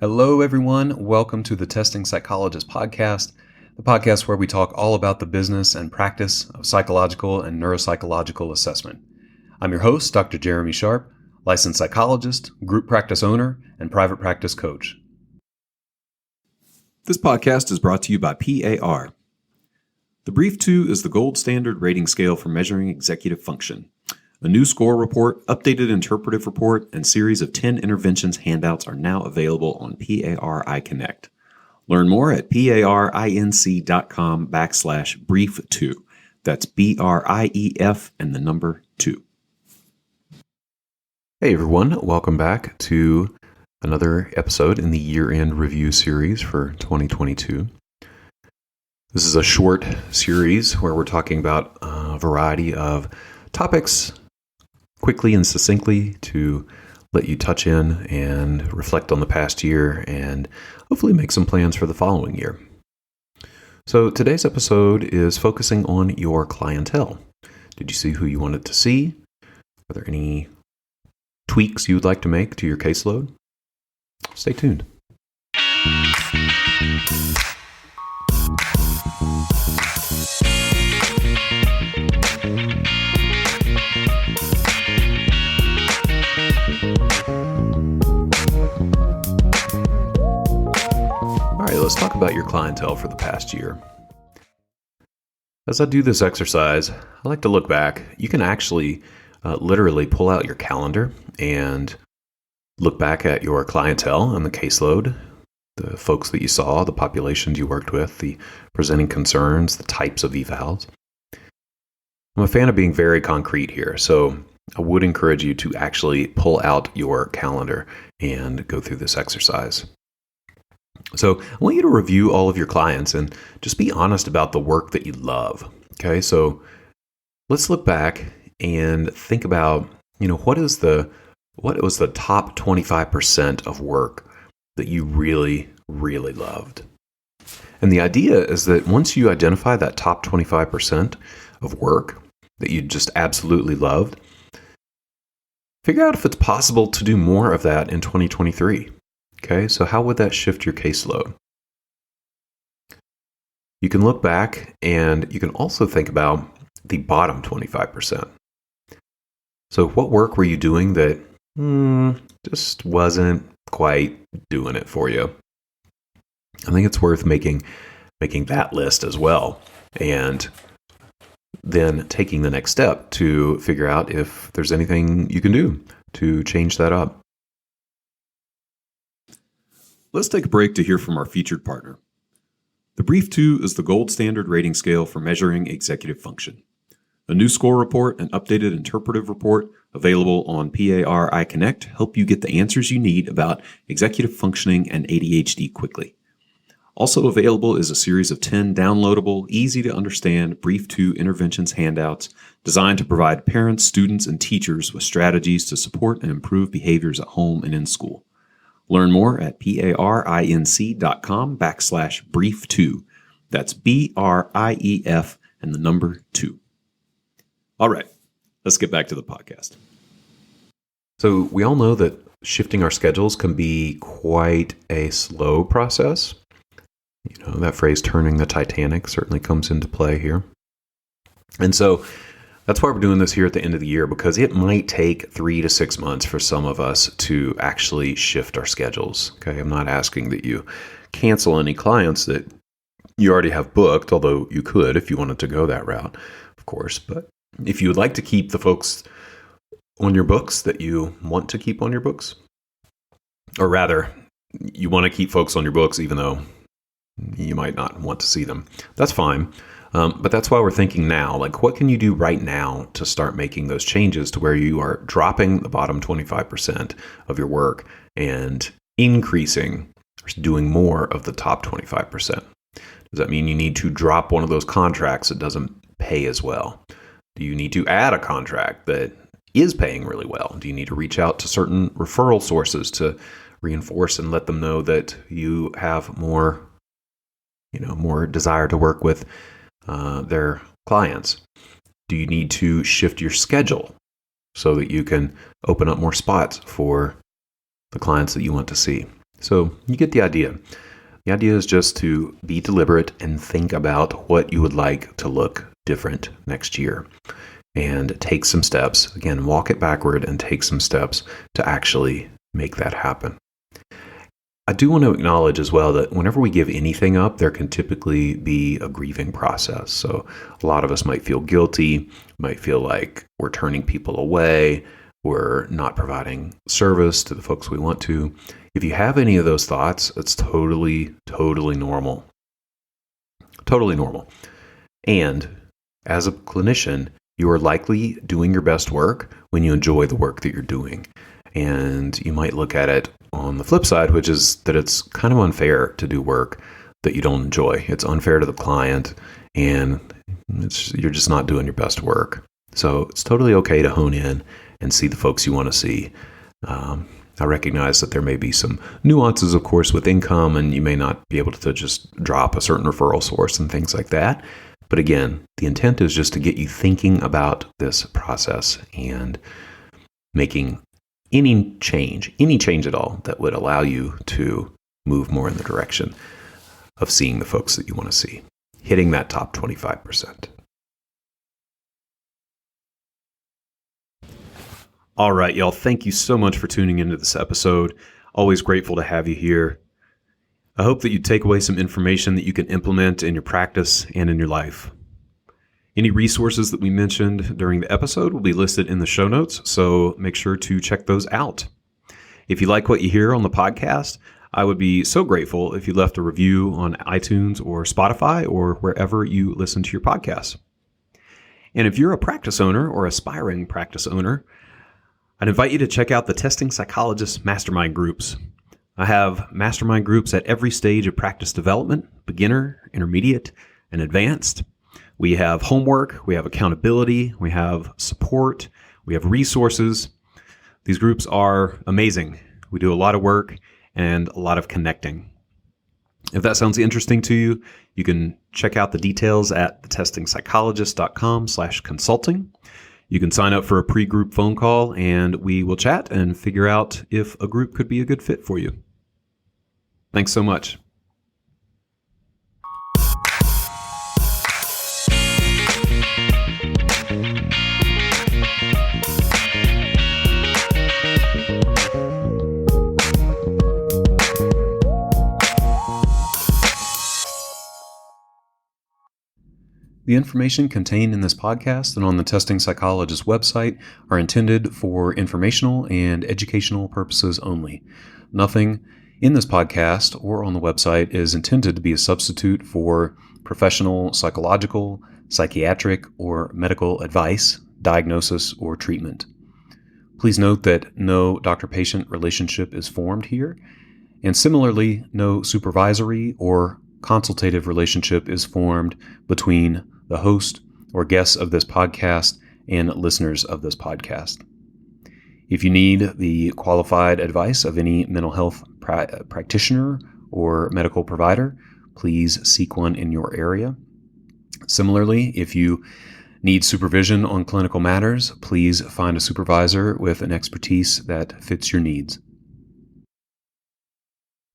Hello, everyone. Welcome to the Testing Psychologist podcast, the podcast where we talk all about the business and practice of psychological and neuropsychological assessment. I'm your host, Dr. Jeremy Sharp, licensed psychologist, group practice owner, and private practice coach. This podcast is brought to you by PAR. The Brief 2 is the gold standard rating scale for measuring executive function. A new score report, updated interpretive report, and series of 10 interventions handouts are now available on PAR iConnect. Learn more at parinc.com/brief2. That's BRIEF and the number 2. Hey, everyone. Welcome back to another episode in the year-end review series for 2022. This is a short series where we're talking about a variety of topics quickly and succinctly to let you touch in and reflect on the past year and hopefully make some plans for the following year. So today's episode is focusing on your clientele. Did you see who you wanted to see? Are there any tweaks you would like to make to your caseload? Stay tuned. Let's talk about your clientele for the past year. As I do this exercise, I like to look back. You can actually literally pull out your calendar and look back at your clientele and the caseload, the folks that you saw, the populations you worked with, the presenting concerns, the types of evals. I'm a fan of being very concrete here, so I would encourage you to actually pull out your calendar and go through this exercise. So I want you to review all of your clients and just be honest about the work that you love. Okay, so let's look back and think about, what was the top 25% of work that you really, really loved? And the idea is that once you identify that top 25% of work that you just absolutely loved, figure out if it's possible to do more of that in 2023. Okay, so how would that shift your caseload? You can look back and you can also think about the bottom 25%. So what work were you doing that just wasn't quite doing it for you? I think it's worth making that list as well, and then taking the next step to figure out if there's anything you can do to change that up. Let's take a break to hear from our featured partner. The Brief 2 is the gold standard rating scale for measuring executive function. A new score report and updated interpretive report available on PAR iConnect help you get the answers you need about executive functioning and ADHD quickly. Also available is a series of 10 downloadable, easy-to-understand Brief 2 interventions handouts designed to provide parents, students, and teachers with strategies to support and improve behaviors at home and in school. Learn more at parinc.com/brief2. That's BRIEF and the number 2. All right, let's get back to the podcast. So we all know that shifting our schedules can be quite a slow process. That phrase, turning the Titanic, certainly comes into play here. And so that's why we're doing this here at the end of the year, because it might take 3 to 6 months for some of us to actually shift our schedules. Okay, I'm not asking that you cancel any clients that you already have booked, although you could if you wanted to go that route, of course. But if you would like to keep the folks on your books that you want to keep on your books, or rather, you want to keep folks on your books even though you might not want to see them, that's fine. But that's why we're thinking now, what can you do right now to start making those changes to where you are dropping the bottom 25% of your work and increasing, or doing more of the top 25%? Does that mean you need to drop one of those contracts that doesn't pay as well? Do you need to add a contract that is paying really well? Do you need to reach out to certain referral sources to reinforce and let them know that you have more desire to work with their clients? Do you need to shift your schedule so that you can open up more spots for the clients that you want to see? So you get the idea. The idea is just to be deliberate and think about what you would like to look different next year and take some steps. Again, walk it backward and take some steps to actually make that happen. I do want to acknowledge as well that whenever we give anything up, there can typically be a grieving process. So a lot of us might feel guilty, might feel like we're turning people away, we're not providing service to the folks we want to. If you have any of those thoughts, it's totally normal. Totally normal. And as a clinician, you are likely doing your best work when you enjoy the work that you're doing. And you might look at it on the flip side, which is that it's kind of unfair to do work that you don't enjoy. It's unfair to the client, and you're just not doing your best work. So it's totally okay to hone in and see the folks you want to see. I recognize that there may be some nuances, of course, with income, and you may not be able to just drop a certain referral source and things like that. But again, the intent is just to get you thinking about this process and making any change at all that would allow you to move more in the direction of seeing the folks that you want to see, hitting that top 25%. All right, y'all. Thank you so much for tuning into this episode. Always grateful to have you here. I hope that you take away some information that you can implement in your practice and in your life. Any resources that we mentioned during the episode will be listed in the show notes, so make sure to check those out. If you like what you hear on the podcast, I would be so grateful if you left a review on iTunes or Spotify or wherever you listen to your podcasts. And if you're a practice owner or aspiring practice owner, I'd invite you to check out the Testing Psychologist Mastermind groups. I have mastermind groups at every stage of practice development, beginner, intermediate, and advanced. We have homework, we have accountability, we have support, we have resources. These groups are amazing. We do a lot of work and a lot of connecting. If that sounds interesting to you, you can check out the details at thetestingpsychologist.com/consulting. You can sign up for a pre-group phone call and we will chat and figure out if a group could be a good fit for you. Thanks so much. The information contained in this podcast and on the Testing Psychologist website are intended for informational and educational purposes only. Nothing in this podcast or on the website is intended to be a substitute for professional psychological, psychiatric, or medical advice, diagnosis, or treatment. Please note that no doctor-patient relationship is formed here, and similarly, no supervisory or consultative relationship is formed between the host or guests of this podcast and listeners of this podcast. If you need the qualified advice of any mental health practitioner or medical provider, please seek one in your area. Similarly, if you need supervision on clinical matters, please find a supervisor with an expertise that fits your needs.